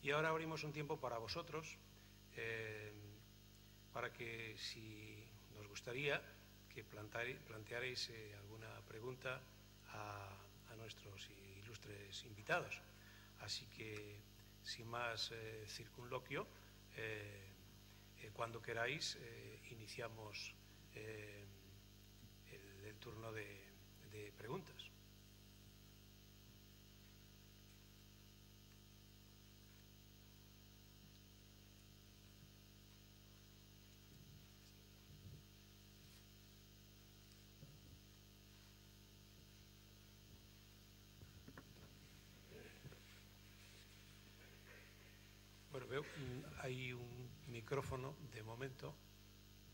Y ahora abrimos un tiempo para vosotros, para que, si nos gustaría, que plantearais alguna pregunta a nuestros ilustres invitados. Así que, sin más circunloquio, cuando queráis, iniciamos el turno de preguntas. Bueno, veo hay un micrófono de momento,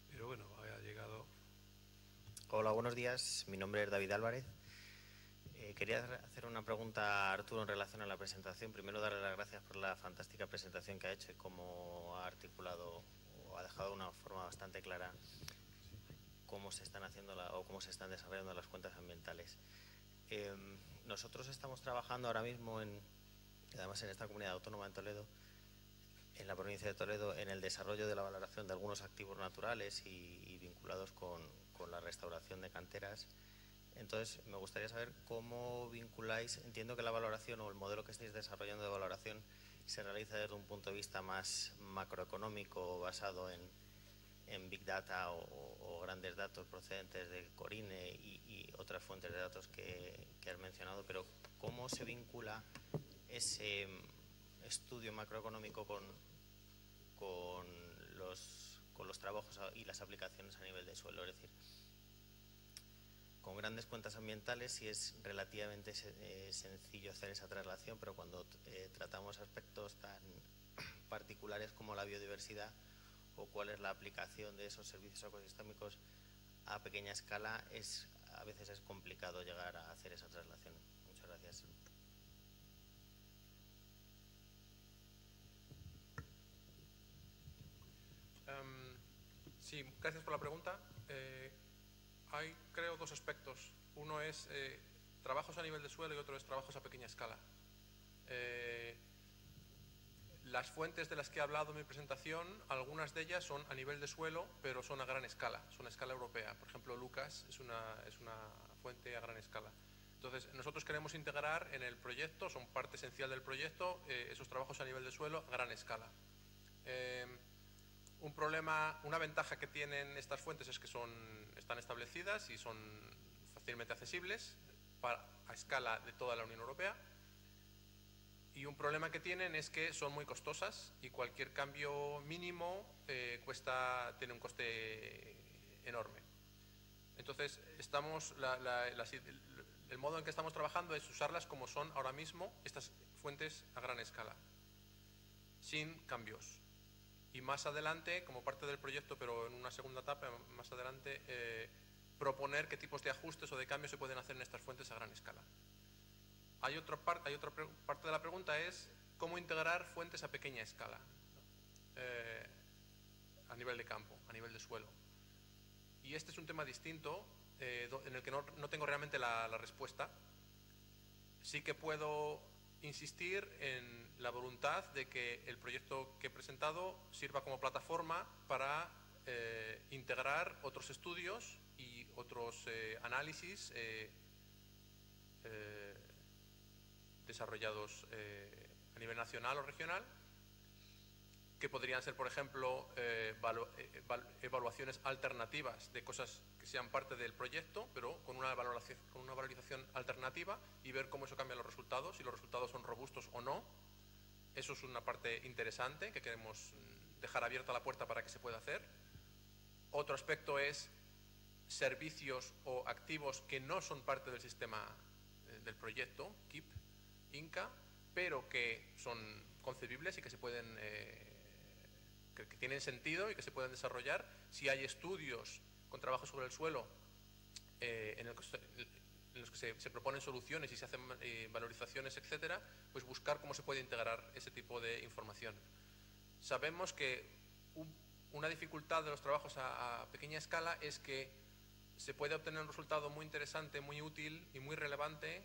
pero bueno, ha llegado. Hola, buenos días. Mi nombre es David Álvarez. Quería hacer una pregunta a Arturo en relación a la presentación. Primero, darle las gracias por la fantástica presentación que ha hecho y cómo ha articulado o ha dejado de una forma bastante clara cómo se están haciendo o cómo se están desarrollando las cuentas ambientales. Nosotros estamos trabajando ahora mismo, además en esta comunidad autónoma en Toledo, en la provincia de Toledo, en el desarrollo de la valoración de algunos activos naturales y vinculados con la restauración de canteras. Entonces, me gustaría saber cómo vinculáis. Entiendo que la valoración o el modelo que estáis desarrollando de valoración se realiza desde un punto de vista más macroeconómico, basado en Big Data o grandes datos procedentes de Corine y otras fuentes de datos que has mencionado, pero ¿cómo se vincula ese estudio macroeconómico con los trabajos y las aplicaciones a nivel de suelo? Es decir, con grandes cuentas ambientales sí es relativamente sencillo hacer esa traslación, pero cuando tratamos aspectos tan particulares como la biodiversidad o cuál es la aplicación de esos servicios ecosistémicos a pequeña escala, a veces es complicado llegar a hacer esa traslación. Muchas gracias. Sí, gracias por la pregunta. Hay, creo, dos aspectos. Uno es trabajos a nivel de suelo y otro es trabajos a pequeña escala. Las fuentes de las que he hablado en mi presentación, algunas de ellas son a nivel de suelo, pero son a gran escala, son a escala europea. Por ejemplo, Lucas es una fuente a gran escala. Entonces, nosotros queremos integrar en el proyecto, son parte esencial del proyecto, esos trabajos a nivel de suelo a gran escala. Un problema, una ventaja que tienen estas fuentes es que están establecidas y son fácilmente accesibles a escala de toda la Unión Europea. Y un problema que tienen es que son muy costosas y cualquier cambio mínimo tiene un coste enorme. Entonces, el modo en que estamos trabajando es usarlas como son ahora mismo estas fuentes a gran escala, sin cambios. Y más adelante, como parte del proyecto, pero en una segunda etapa, más adelante, proponer qué tipos de ajustes o de cambios se pueden hacer en estas fuentes a gran escala. Hay otra parte de la pregunta es cómo integrar fuentes a pequeña escala, a nivel de campo, a nivel de suelo. Y este es un tema distinto, en el que no tengo realmente la respuesta. Sí que puedo insistir en la voluntad de que el proyecto que he presentado sirva como plataforma para integrar otros estudios y otros análisis desarrollados a nivel nacional o regional, que podrían ser, por ejemplo, evaluaciones alternativas de cosas que sean parte del proyecto, pero con una valorización alternativa, y ver cómo eso cambia los resultados, si los resultados son robustos o no. Eso es una parte interesante que queremos dejar abierta la puerta para que se pueda hacer. Otro aspecto es servicios o activos que no son parte del sistema del proyecto KIP, INCA, pero que son concebibles y que se pueden que tienen sentido y que se pueden desarrollar si hay estudios con trabajo sobre el suelo en los que se proponen soluciones y se hacen valorizaciones, etcétera, pues buscar cómo se puede integrar ese tipo de información. Sabemos que una dificultad de los trabajos a pequeña escala es que se puede obtener un resultado muy interesante, muy útil y muy relevante,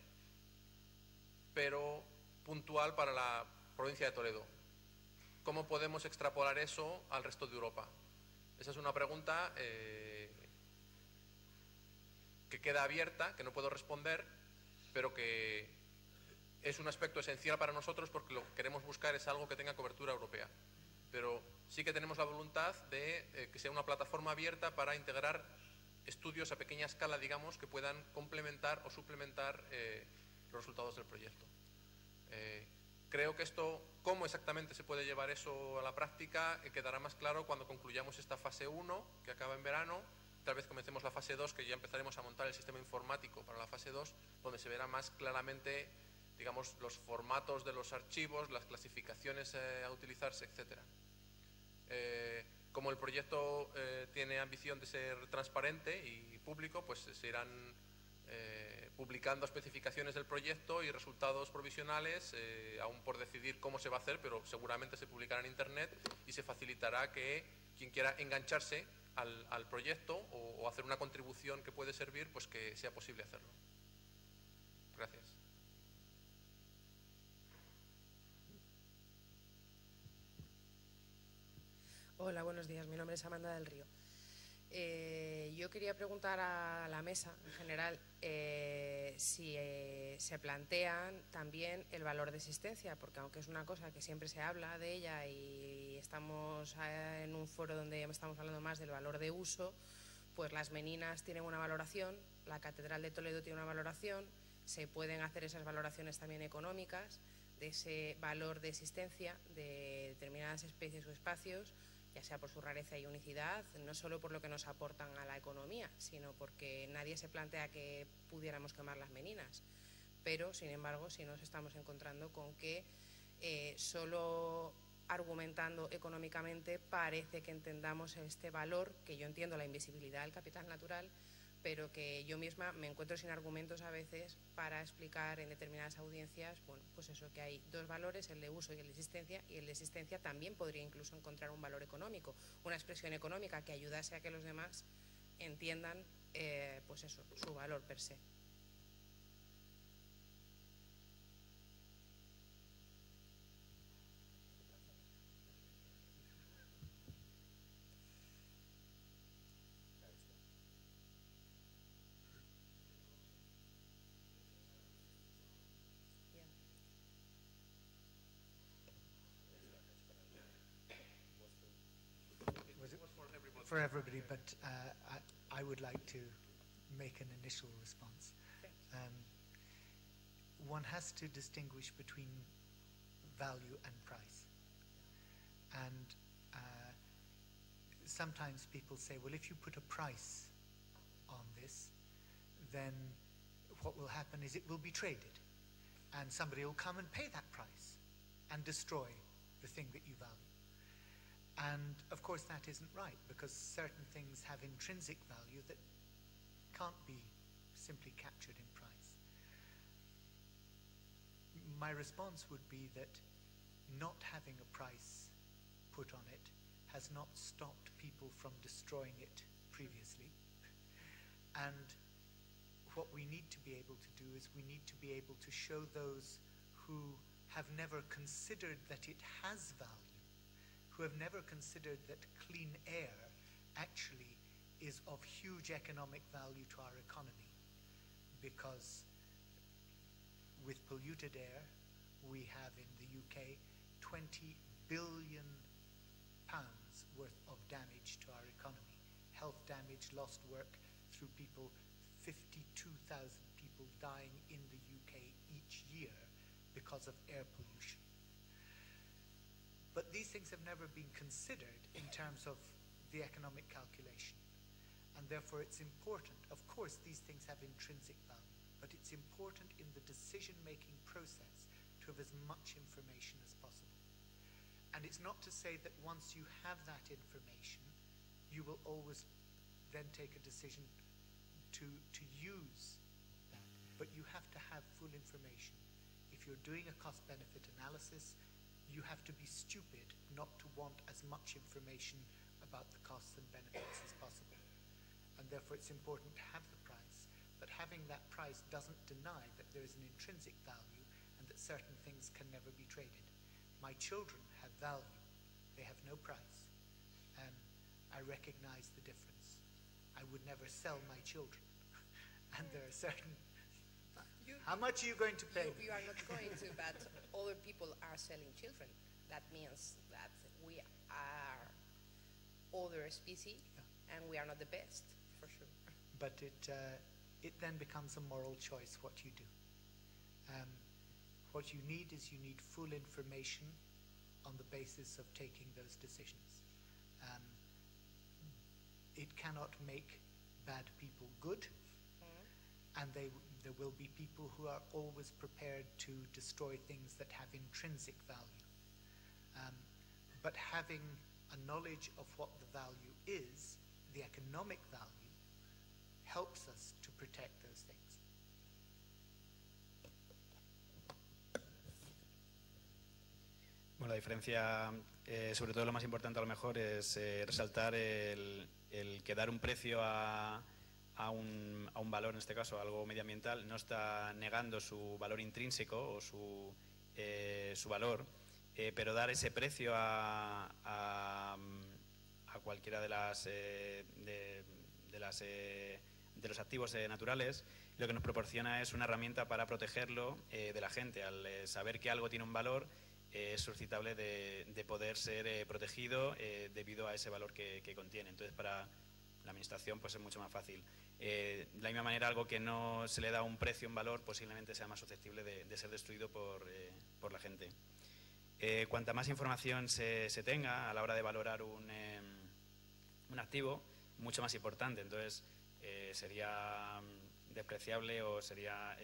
pero puntual para la provincia de Toledo. ¿cómo podemos extrapolar eso al resto de Europa? Esa es una pregunta que queda abierta, que no puedo responder, pero que es un aspecto esencial para nosotros porque lo que queremos buscar es algo que tenga cobertura europea. Pero sí que tenemos la voluntad de que sea una plataforma abierta para integrar estudios a pequeña escala, digamos, que puedan complementar o suplementar los resultados del proyecto. Creo que esto, cómo exactamente se puede llevar eso a la práctica, quedará más claro cuando concluyamos esta fase 1, que acaba en verano. Tal vez comencemos la fase 2, que ya empezaremos a montar el sistema informático para la fase 2, donde se verá más claramente, digamos, los formatos de los archivos, las clasificaciones a utilizarse, etc. Como el proyecto tiene ambición de ser transparente y público, pues se irán publicando especificaciones del proyecto y resultados provisionales, aún por decidir cómo se va a hacer, pero seguramente se publicará en Internet y se facilitará que quien quiera engancharse al proyecto o hacer una contribución que puede servir, pues que sea posible hacerlo. Gracias. Hola, buenos días. Mi nombre es Amanda del Río. Yo quería preguntar a la mesa, en general, si se plantean también el valor de existencia, porque aunque es una cosa que siempre se habla de ella y estamos en un foro donde estamos hablando más del valor de uso, pues las meninas tienen una valoración, la Catedral de Toledo tiene una valoración, se pueden hacer esas valoraciones también económicas de ese valor de existencia de determinadas especies o espacios, ya sea por su rareza y unicidad, no solo por lo que nos aportan a la economía, sino porque nadie se plantea que pudiéramos quemar las meninas. Pero, sin embargo, sí nos estamos encontrando con que solo argumentando económicamente parece que entendamos este valor, que yo entiendo la invisibilidad del capital natural, pero que yo misma me encuentro sin argumentos a veces para explicar en determinadas audiencias, bueno, pues eso, que hay dos valores, el de uso y el de existencia, y el de existencia también podría incluso encontrar un valor económico, una expresión económica que ayudase a que los demás entiendan, pues eso, su valor per se. For everybody, but I would like to make an initial response. One has to distinguish between value and price. And sometimes people say, well, if you put a price on this, then what will happen is it will be traded. And somebody will come and pay that price and destroy the thing that you value. And of course that isn't right, because certain things have intrinsic value that can't be simply captured in price. My response would be that not having a price put on it has not stopped people from destroying it previously. And what we need to be able to do is we need to be able to show those who have never considered that it has value, who have never considered that clean air actually is of huge economic value to our economy, because with polluted air we have in the UK 20 billion pounds worth of damage to our economy, health damage, lost work through people, 52,000 people dying in the UK each year because of air pollution. But these things have never been considered in terms of the economic calculation. And therefore it's important, of course these things have intrinsic value, but it's important in the decision-making process to have as much information as possible. And it's not to say that once you have that information, you will always then take a decision to use that. But you have to have full information. If you're doing a cost-benefit analysis, you have to be stupid not to want as much information about the costs and benefits as possible. And therefore it's important to have the price, but having that price doesn't deny that there is an intrinsic value and that certain things can never be traded. My children have value, they have no price. I recognize the difference. I would never sell my children. And there are certain... How much are you going to pay? You are not going to, but other people are selling children. That means that we are other species, and we are not the best, for sure. But it then becomes a moral choice what you do. What you need is you need full information on the basis of taking those decisions. It cannot make bad people good, and there will be people who are always prepared to destroy things that have intrinsic value. But having a knowledge of what the value is, the economic value, helps us to protect those things. Bueno, la diferencia, sobre todo lo más importante a lo mejor, es resaltar el que dar un precio a un valor, en este caso algo medioambiental, no está negando su valor intrínseco o su valor, pero dar ese precio a cualquiera de los activos naturales, lo que nos proporciona es una herramienta para protegerlo de la gente. Al saber que algo tiene un valor, es susceptible de poder ser protegido debido a ese valor que contiene. Entonces, para la administración pues es mucho más fácil. De la misma manera, algo que no se le da un precio, un valor, posiblemente sea más susceptible de ser destruido por la gente. Cuanta más información se tenga a la hora de valorar un activo, mucho más importante. Entonces, sería despreciable o sería...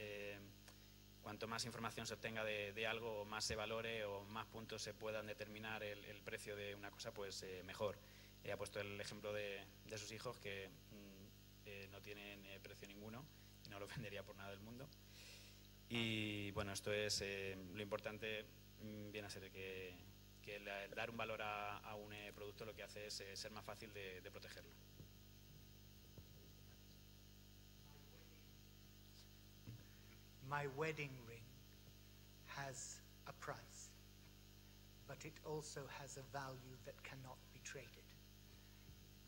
cuanto más información se obtenga de algo, o más se valore o más puntos se puedan determinar el precio de una cosa, pues mejor. Ha puesto el ejemplo de sus hijos que no tienen precio ninguno y no lo vendería por nada del mundo. Y bueno, esto es lo importante, viene a ser que dar un valor a un producto lo que hace es ser más fácil de protegerlo. My wedding ring has a price, but it also has a value that cannot be traded.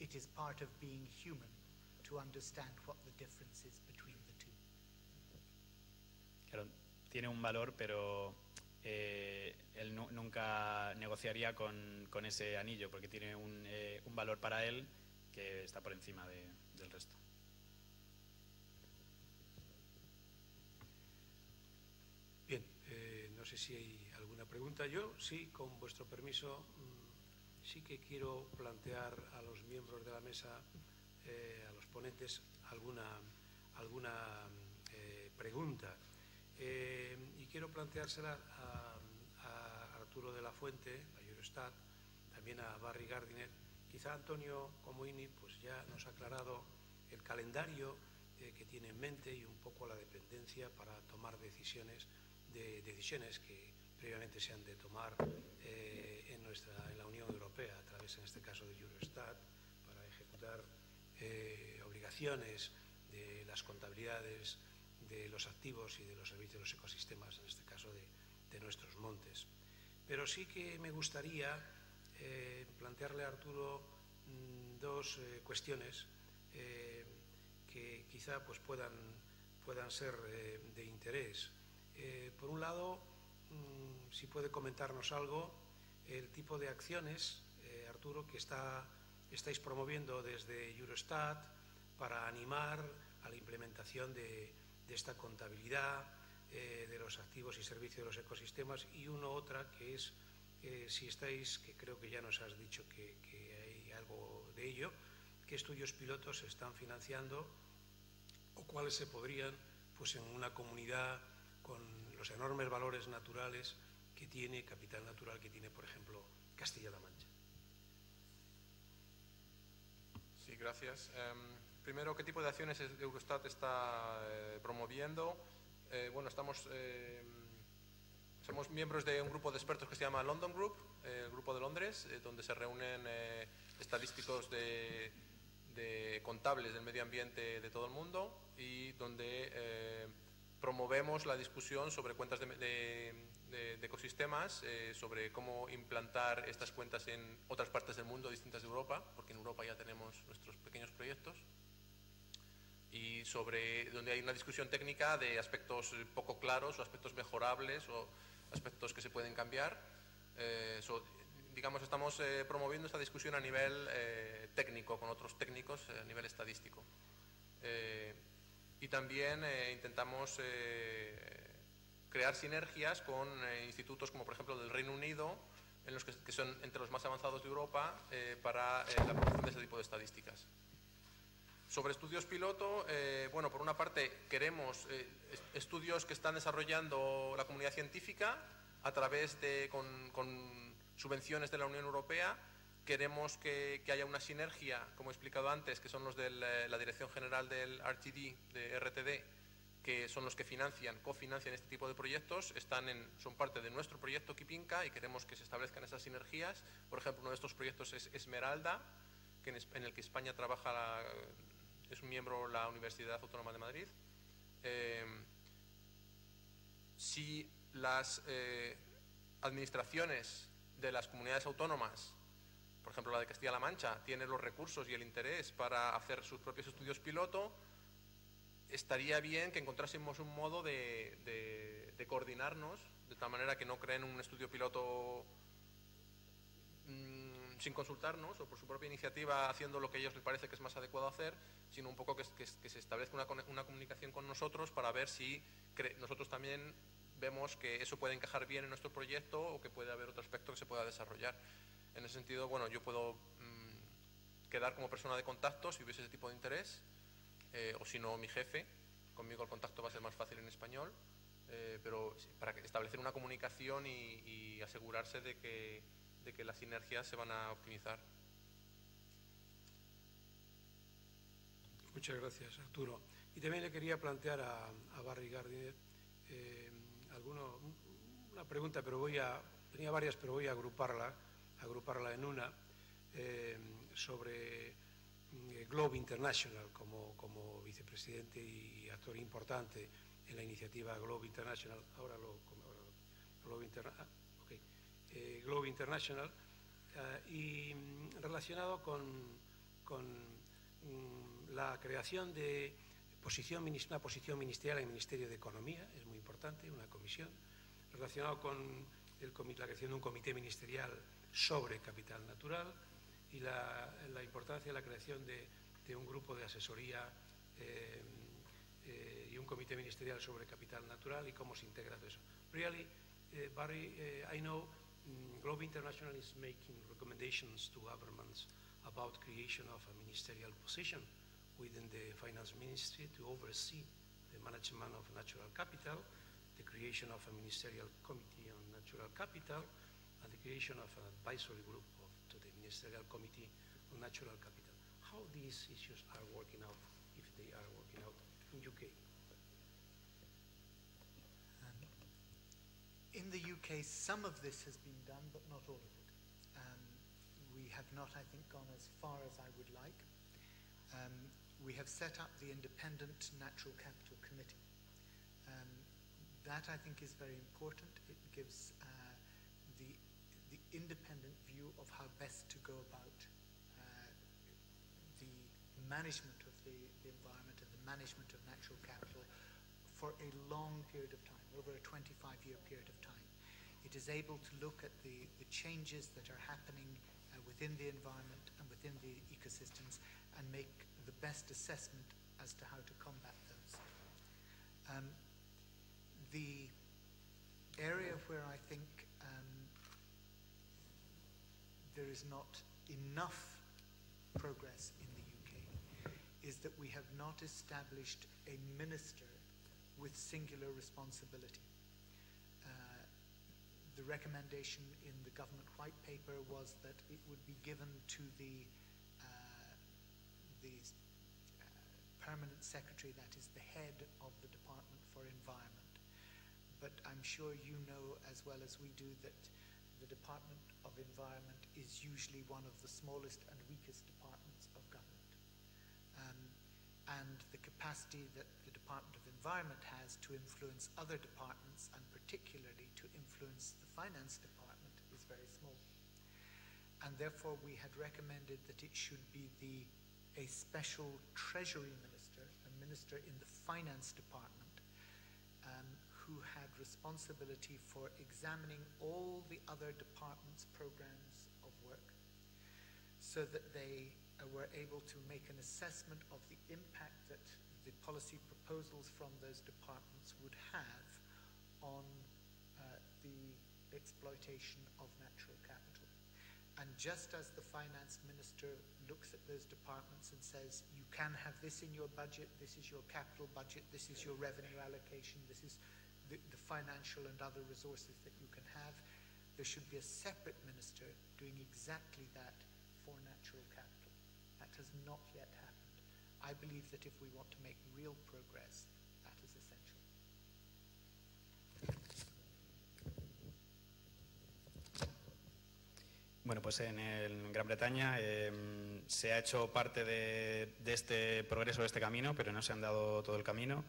It is part of being human to understand what the difference is between the two. Claro, tiene un valor, pero él nunca negociaría con ese anillo, porque tiene un valor para él que está por encima del resto. Bien, no sé si hay alguna pregunta. Yo sí, con vuestro permiso, sí que quiero plantear a los miembros de la mesa, a los ponentes, alguna pregunta. Y quiero planteársela a Arturo de la Fuente, a Eurostat, también a Barry Gardiner. Quizá Antonio Comoini pues ya nos ha aclarado el calendario que tiene en mente y un poco la dependencia para tomar decisiones que previamente se han de tomar en la Unión Europea, a través, en este caso, de Eurostat, para ejecutar obligaciones de las contabilidades de los activos y de los servicios de los ecosistemas, en este caso de nuestros montes. Pero sí que me gustaría plantearle a Arturo dos cuestiones que quizá pues puedan ser de interés. Por un lado, si puede comentarnos algo, el tipo de acciones, Arturo, que estáis promoviendo desde Eurostat para animar a la implementación de esta contabilidad de los activos y servicios de los ecosistemas, y otra que es si estáis, que creo que ya nos has dicho que hay algo de ello, qué estudios pilotos se están financiando o cuáles se podrían, pues en una comunidad con los enormes valores naturales que tiene, capital natural que tiene, por ejemplo, Castilla-La Mancha. Sí, gracias. Primero, ¿qué tipo de acciones Eurostat está promoviendo? Bueno, somos miembros de un grupo de expertos que se llama London Group, el Grupo de Londres, donde se reúnen estadísticos de contables del medio ambiente de todo el mundo y donde promovemos la discusión sobre cuentas de ecosistemas, sobre cómo implantar estas cuentas en otras partes del mundo distintas de Europa, porque en Europa ya tenemos nuestros pequeños proyectos, y sobre donde hay una discusión técnica de aspectos poco claros o aspectos mejorables o aspectos que se pueden cambiar. Digamos, estamos promoviendo esta discusión a nivel técnico, con otros técnicos a nivel estadístico. Y también intentamos crear sinergias con institutos como por ejemplo del Reino Unido, en los que son entre los más avanzados de Europa para la producción de este tipo de estadísticas. Sobre estudios piloto, bueno, por una parte queremos estudios que están desarrollando la comunidad científica a través de, con subvenciones de la Unión Europea. Queremos que haya una sinergia, como he explicado antes, que son los de la Dirección General del RTD, de RTD, que son los que cofinancian este tipo de proyectos, son parte de nuestro proyecto Kipinka y queremos que se establezcan esas sinergias. Por ejemplo, uno de estos proyectos es Esmeralda, en el que España trabaja, es un miembro la Universidad Autónoma de Madrid. Si las administraciones de las comunidades autónomas, por ejemplo la de Castilla-La Mancha, tienen los recursos y el interés para hacer sus propios estudios piloto, estaría bien que encontrásemos un modo de coordinarnos, de tal manera que no creen un estudio piloto sin consultarnos o por su propia iniciativa haciendo lo que a ellos les parece que es más adecuado hacer, sino un poco que se establezca una comunicación con nosotros para ver si nosotros también vemos que eso puede encajar bien en nuestro proyecto o que puede haber otro aspecto que se pueda desarrollar. En ese sentido, bueno, yo puedo quedar como persona de contacto si hubiese ese tipo de interés, o si no, mi jefe. Conmigo el contacto va a ser más fácil en español, pero para establecer una comunicación y asegurarse de que las sinergias se van a optimizar. Muchas gracias, Arturo. Y también le quería plantear a Barry Gardiner una pregunta, pero tenía varias, pero voy a agruparla en una, sobre Globe International como vicepresidente y actor importante en la iniciativa Globe International. Globe International, y relacionado con la creación de una posición ministerial en el Ministerio de Economía, es muy importante, una comisión, relacionado con la creación de un comité ministerial sobre capital natural y la importancia de la creación de un grupo de asesoría y un comité ministerial sobre capital natural y cómo se integra todo eso. Really, Barry, I know Globe International is making recommendations to governments about creation of a ministerial position within the finance ministry to oversee the management of natural capital, the creation of a ministerial committee on natural capital, and the creation of an advisory group to the ministerial committee on natural capital. How these issues are working out, if they are working out in UK? In the UK, some of this has been done, but not all of it. We have not, I think, gone as far as I would like. We have set up the Independent Natural Capital Committee. That, I think, is very important. It gives the independent view of how best to go about the management of the environment and the management of natural capital for a long period of time, over a 25-year period of time. It is able to look at the changes that are happening within the environment and within the ecosystems and make the best assessment as to how to combat those. The area where I think there is not enough progress in the UK is that we have not established a minister with singular responsibility. The recommendation in the government white paper was that it would be given to the permanent secretary, that is the head of the Department for Environment. But I'm sure you know as well as we do that the Department of Environment is usually one of the smallest and weakest departments of government. And the capacity that the Department of Environment has to influence other departments, and particularly to influence the finance department, is very small. And therefore we had recommended that it should be a special treasury minister, a minister in the finance department, who had responsibility for examining all the other departments' programs of work, so that they were able to make an assessment of the impact that the policy proposals from those departments would have on the exploitation of natural capital. And just as the finance minister looks at those departments and says, you can have this in your budget, this is your capital budget, this is your revenue allocation, this is the financial and other resources that you can have, there should be a separate minister doing exactly that for natural capital. That has not yet happened. I believe that if we want to make real progress, that is essential. Bueno, pues en Gran Bretaña se ha hecho parte de este progreso, de este camino, pero no se han dado todo el camino.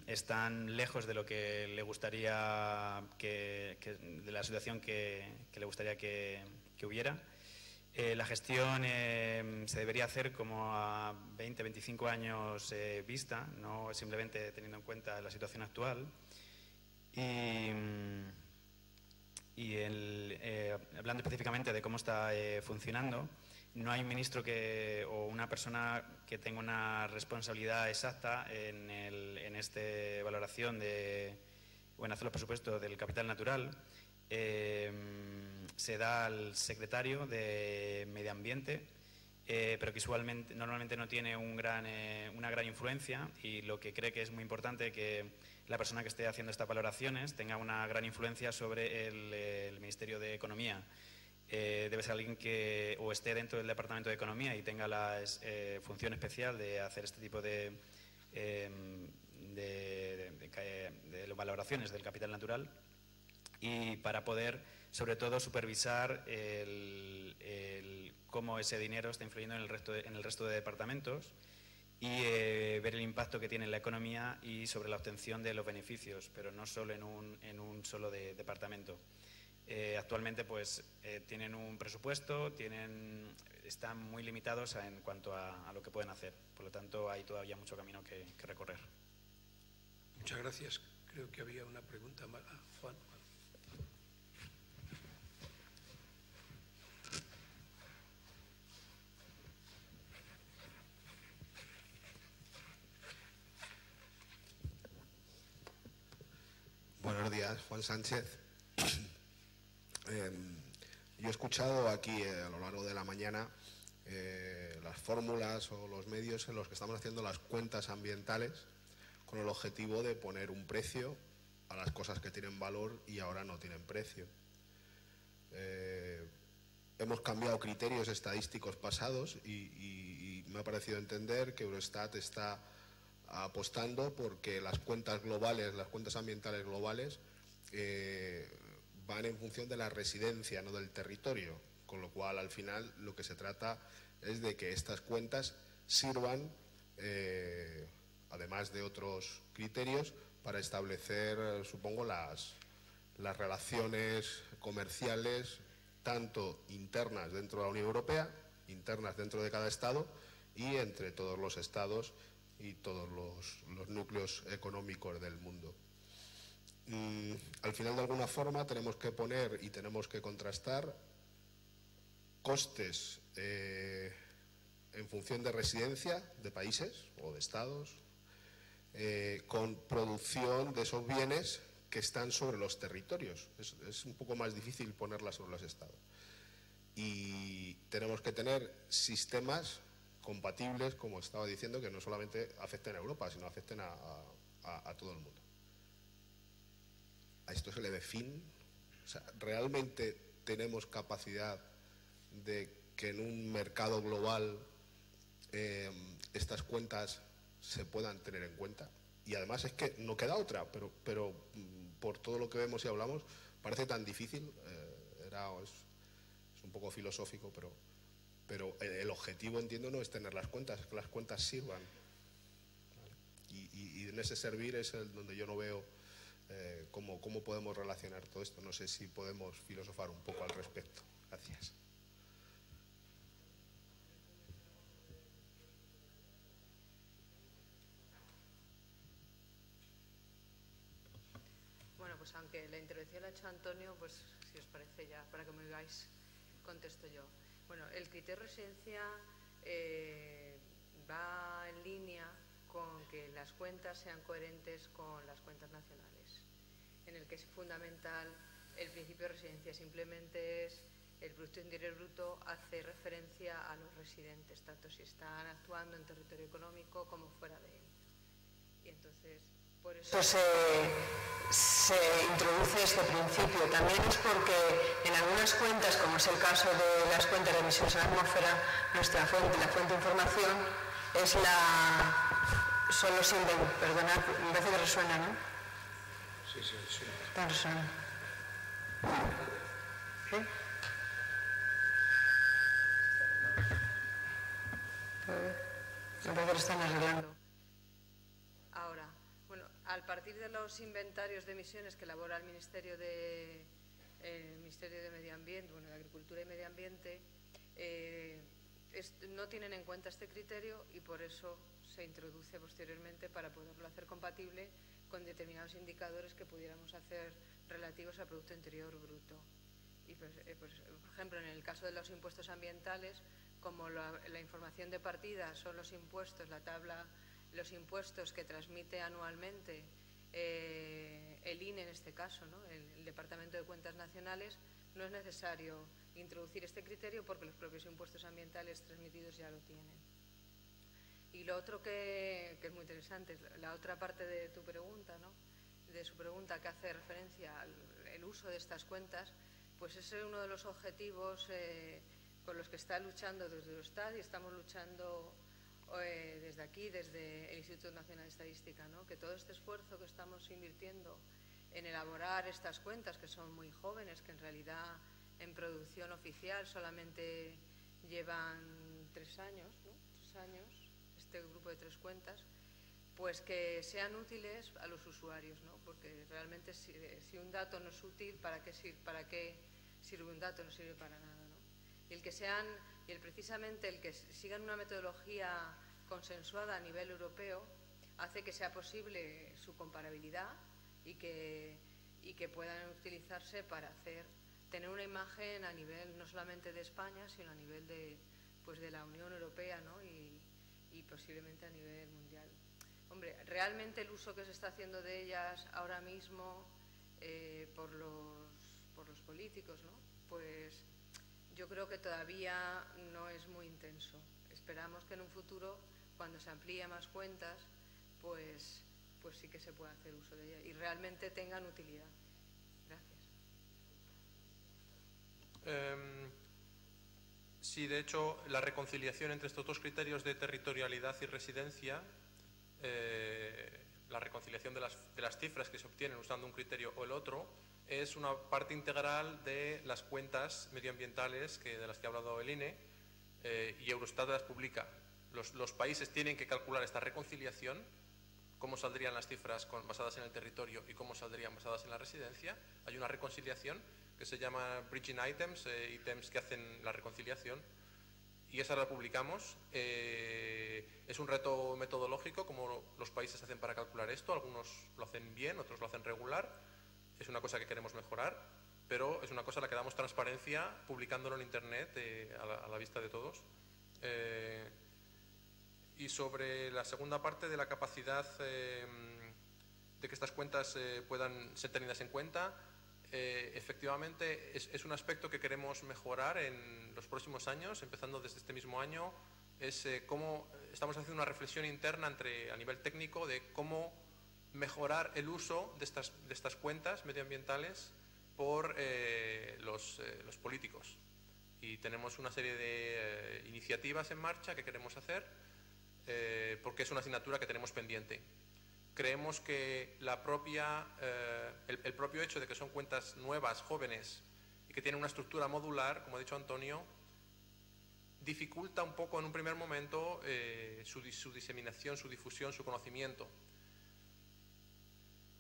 Están lejos de lo que le gustaría de la situación que le gustaría que hubiera. La gestión se debería hacer como a 20-25 años vista, no simplemente teniendo en cuenta la situación actual. Hablando específicamente de cómo está funcionando, no hay un ministro o una persona que tenga una responsabilidad exacta en esta valoración en hacer los presupuestos del capital natural. Se da al secretario de Medio Ambiente, pero que normalmente no tiene una gran influencia, y lo que cree que es muy importante que la persona que esté haciendo estas valoraciones tenga una gran influencia sobre el Ministerio de Economía. Debe ser alguien que o esté dentro del Departamento de Economía y tenga la función especial de hacer este tipo de valoraciones del capital natural, y para poder, sobre todo, supervisar cómo ese dinero está influyendo en el resto de departamentos, y ver el impacto que tiene en la economía y sobre la obtención de los beneficios, pero no solo en un solo departamento. Actualmente pues tienen un presupuesto, están muy limitados en cuanto a lo que pueden hacer. Por lo tanto, hay todavía mucho camino que recorrer. Muchas gracias. Creo que había una pregunta más. Juan. Buenos días, Juan Sánchez. Yo he escuchado aquí a lo largo de la mañana las fórmulas o los medios en los que estamos haciendo las cuentas ambientales con el objetivo de poner un precio a las cosas que tienen valor y ahora no tienen precio. Hemos cambiado criterios estadísticos pasados y me ha parecido entender que Eurostat está apostando porque las cuentas globales, las cuentas ambientales globales, van en función de la residencia, no del territorio, con lo cual al final lo que se trata es de que estas cuentas sirvan, además de otros criterios, para establecer, supongo, las relaciones comerciales, tanto internas dentro de la Unión Europea, internas dentro de cada Estado, y entre todos los Estados y todos los núcleos económicos del mundo. Al final, de alguna forma, tenemos que poner y tenemos que contrastar costes en función de residencia de países o de estados con producción de esos bienes que están sobre los territorios. Es un poco más difícil ponerlas sobre los estados. Y tenemos que tener sistemas compatibles, como estaba diciendo, que no solamente afecten a Europa, sino afecten a todo el mundo. ¿A esto se le ve fin? O sea, ¿realmente tenemos capacidad de que en un mercado global estas cuentas se puedan tener en cuenta? Y además es que no queda otra, pero por todo lo que vemos y hablamos parece tan difícil, es un poco filosófico, pero el objetivo, entiendo, no es tener las cuentas, es que las cuentas sirvan. Y en ese servir es donde yo no veo cómo podemos relacionar todo esto. No sé si podemos filosofar un poco al respecto. Gracias. Bueno, pues aunque la intervención la ha hecho Antonio, pues si os parece ya, para que me oigáis, contesto yo. Bueno, el criterio de residencia va en línea con que las cuentas sean coherentes con las cuentas nacionales, en el que es fundamental el principio de residencia. Simplemente es el Producto Interior Bruto hace referencia a los residentes, tanto si están actuando en territorio económico como fuera de él. Y entonces, por eso se introduce este principio. También es porque en algunas cuentas, como es el caso de las cuentas de emisiones a la atmósfera, nuestra fuente, la fuente de información, es son los índices. Perdonad, me parece que resuena, ¿no? Sí, sí. No resuena. ¿Sí? Me parece que lo están arreglando. Ahora, bueno, al partir de los inventarios de emisiones que elabora el Ministerio de Medio Ambiente, bueno, de Agricultura y Medio Ambiente, no tienen en cuenta este criterio y por eso se introduce posteriormente para poderlo hacer compatible con determinados indicadores que pudiéramos hacer relativos al Producto Interior Bruto. Y por ejemplo, en el caso de los impuestos ambientales, como la información de partida son los impuestos, la tabla, los impuestos que transmite anualmente el INE en este caso, ¿no? El Departamento de Cuentas Nacionales, no es necesario introducir este criterio porque los propios impuestos ambientales transmitidos ya lo tienen. Y lo otro que es muy interesante, la otra parte de tu pregunta, ¿no? De su pregunta que hace referencia al uso de estas cuentas, pues ese es uno de los objetivos con los que está luchando desde Eurostat y estamos luchando desde aquí, desde el Instituto Nacional de Estadística, ¿no? Que todo este esfuerzo que estamos invirtiendo en elaborar estas cuentas, que son muy jóvenes, que en realidad en producción oficial solamente llevan 3 años, ¿no? 3 años, este grupo de 3 cuentas, pues que sean útiles a los usuarios, ¿no? Porque realmente si un dato no es útil, ¿para qué sirve un dato? No sirve para nada, ¿no? Y precisamente el que sigan una metodología consensuada a nivel europeo hace que sea posible su comparabilidad y que puedan utilizarse para tener una imagen a nivel no solamente de España, sino a nivel de la Unión Europea, ¿no? y posiblemente a nivel mundial. Hombre, realmente el uso que se está haciendo de ellas ahora mismo por los políticos, ¿no? Pues yo creo que todavía no es muy intenso. Esperamos que en un futuro, cuando se amplíe más cuentas, pues sí que se pueda hacer uso de ellas y realmente tengan utilidad. Gracias. Sí, de hecho, la reconciliación entre estos dos criterios de territorialidad y residencia, la reconciliación de las cifras que se obtienen usando un criterio o el otro, es una parte integral de las cuentas medioambientales de las que ha hablado el INE y Eurostat las publica. Los países tienen que calcular esta reconciliación, cómo saldrían las cifras basadas en el territorio y cómo saldrían basadas en la residencia. Hay una reconciliación que se llama Bridging Items, ítems que hacen la reconciliación, y esa la publicamos. Es un reto metodológico, como los países hacen para calcular esto. Algunos lo hacen bien, otros lo hacen regular. Es una cosa que queremos mejorar, pero es una cosa a la que damos transparencia publicándolo en Internet a la vista de todos. Y sobre la segunda parte de la capacidad de que estas cuentas puedan ser tenidas en cuenta, efectivamente es un aspecto que queremos mejorar en los próximos años, empezando desde este mismo año. Es cómo estamos haciendo una reflexión interna a nivel técnico de cómo mejorar el uso de estas cuentas medioambientales por los políticos. Y tenemos una serie de iniciativas en marcha que queremos hacer porque es una asignatura que tenemos pendiente. Creemos que el propio hecho de que son cuentas nuevas, jóvenes y que tienen una estructura modular, como ha dicho Antonio, dificulta un poco en un primer momento su diseminación, su difusión, su conocimiento.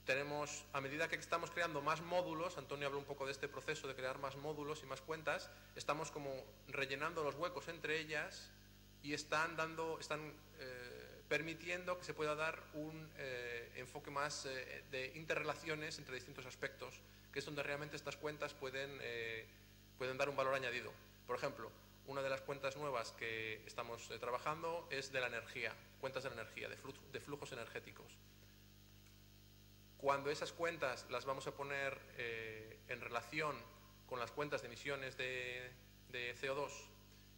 Tenemos, a medida que estamos creando más módulos, Antonio habló un poco de este proceso de crear más módulos y más cuentas, estamos como rellenando los huecos entre ellas y están permitiendo que se pueda dar un enfoque más de interrelaciones entre distintos aspectos, que es donde realmente estas cuentas pueden dar un valor añadido. Por ejemplo, una de las cuentas nuevas que estamos trabajando es de la energía, cuentas de la energía, de flujos energéticos. Cuando esas cuentas las vamos a poner en relación con las cuentas de emisiones de CO2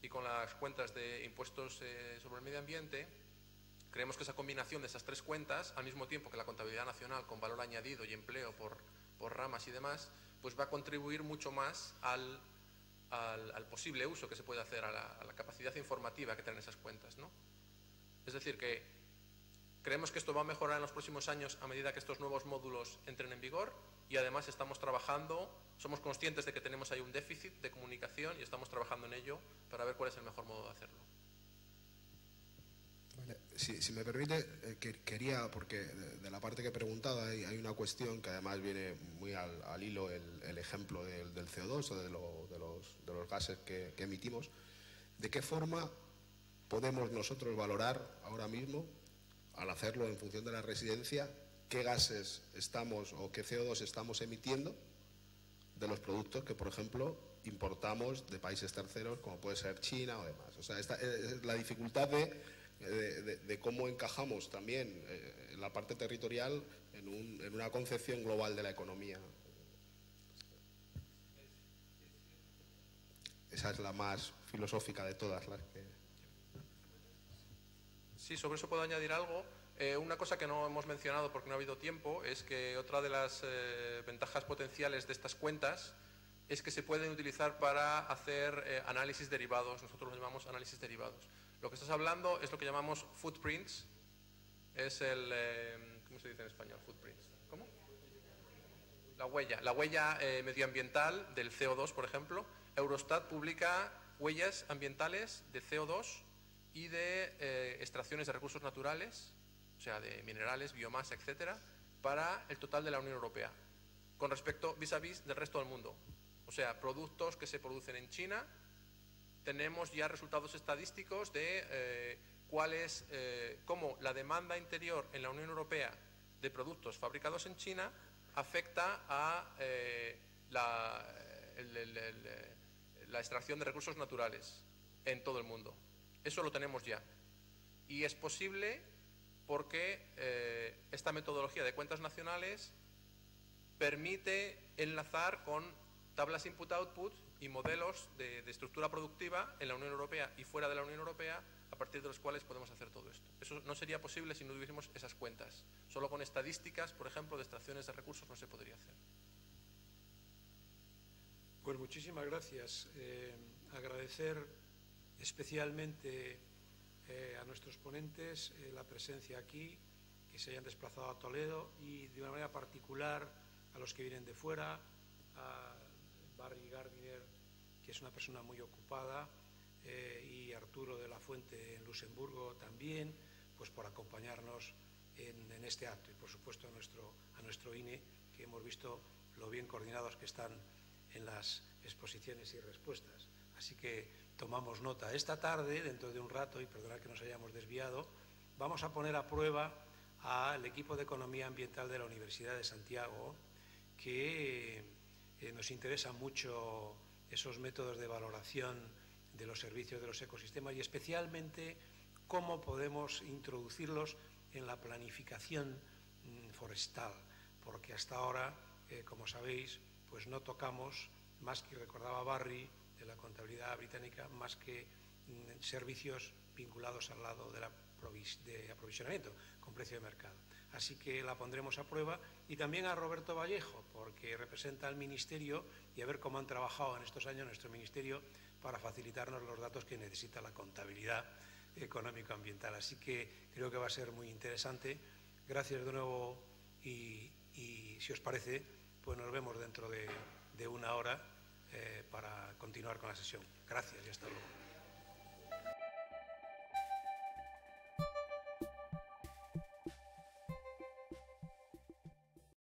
y con las cuentas de impuestos sobre el medio ambiente, creemos que esa combinación de esas tres cuentas, al mismo tiempo que la contabilidad nacional con valor añadido y empleo por ramas y demás, pues va a contribuir mucho más al posible uso que se puede hacer, a la capacidad informativa que tienen esas cuentas, ¿no? Es decir, que creemos que esto va a mejorar en los próximos años a medida que estos nuevos módulos entren en vigor y además estamos trabajando, somos conscientes de que tenemos ahí un déficit de comunicación y estamos trabajando en ello para ver cuál es el mejor modo de hacerlo. Vale. Si me permite, quería, porque de la parte que he preguntado hay una cuestión que además viene muy al hilo el ejemplo del CO2 o de los gases que emitimos. ¿De qué forma podemos nosotros valorar ahora mismo, al hacerlo en función de la residencia, qué gases estamos o qué CO2 estamos emitiendo de los productos que, por ejemplo, importamos de países terceros, como puede ser China o demás? O sea, esta es la dificultad de cómo encajamos también en la parte territorial en una concepción global de la economía. Esa es la más filosófica de todas las que... Sí, sobre eso puedo añadir algo. Una cosa que no hemos mencionado porque no ha habido tiempo es que otra de las ventajas potenciales de estas cuentas es que se pueden utilizar para hacer análisis derivados. Nosotros lo llamamos análisis derivados. Lo que estás hablando es lo que llamamos footprints. Es ¿cómo se dice en español? Footprints. ¿Cómo? La huella medioambiental del CO2, por ejemplo. Eurostat publica huellas ambientales de CO2 y de extracciones de recursos naturales, o sea, de minerales, biomasa, etcétera, para el total de la Unión Europea, con respecto vis-a-vis del resto del mundo. O sea, productos que se producen en China, tenemos ya resultados estadísticos de cómo la demanda interior en la Unión Europea de productos fabricados en China afecta a la extracción de recursos naturales en todo el mundo. Eso lo tenemos ya. Y es posible porque esta metodología de cuentas nacionales permite enlazar con tablas input-output y modelos de estructura productiva en la Unión Europea y fuera de la Unión Europea, a partir de los cuales podemos hacer todo esto. Eso no sería posible si no tuviésemos esas cuentas. Solo con estadísticas, por ejemplo, de extracciones de recursos no se podría hacer. Pues muchísimas gracias. Agradecer especialmente a nuestros ponentes la presencia aquí, que se hayan desplazado a Toledo, y de una manera particular a los que vienen de fuera, a Barry Gardiner, que es una persona muy ocupada, y Arturo de la Fuente en Luxemburgo también, pues por acompañarnos en este acto, y por supuesto a nuestro INE, que hemos visto lo bien coordinados que están en las exposiciones y respuestas. Así que tomamos nota. Esta tarde, dentro de un rato, y perdonad que nos hayamos desviado, vamos a poner a prueba al equipo de Economía Ambiental de la Universidad de Santiago, que nos interesan mucho esos métodos de valoración de los servicios de los ecosistemas y especialmente cómo podemos introducirlos en la planificación forestal, porque hasta ahora, como sabéis, pues no tocamos, más que recordaba Barry, de la contabilidad británica, más que servicios vinculados al lado de aprovisionamiento con precio de mercado. Así que la pondremos a prueba, y también a Roberto Vallejo, porque representa al Ministerio, y a ver cómo han trabajado en estos años nuestro Ministerio para facilitarnos los datos que necesita la contabilidad económico-ambiental. Así que creo que va a ser muy interesante. Gracias de nuevo y si os parece, pues nos vemos dentro de una hora para continuar con la sesión. Gracias y hasta luego.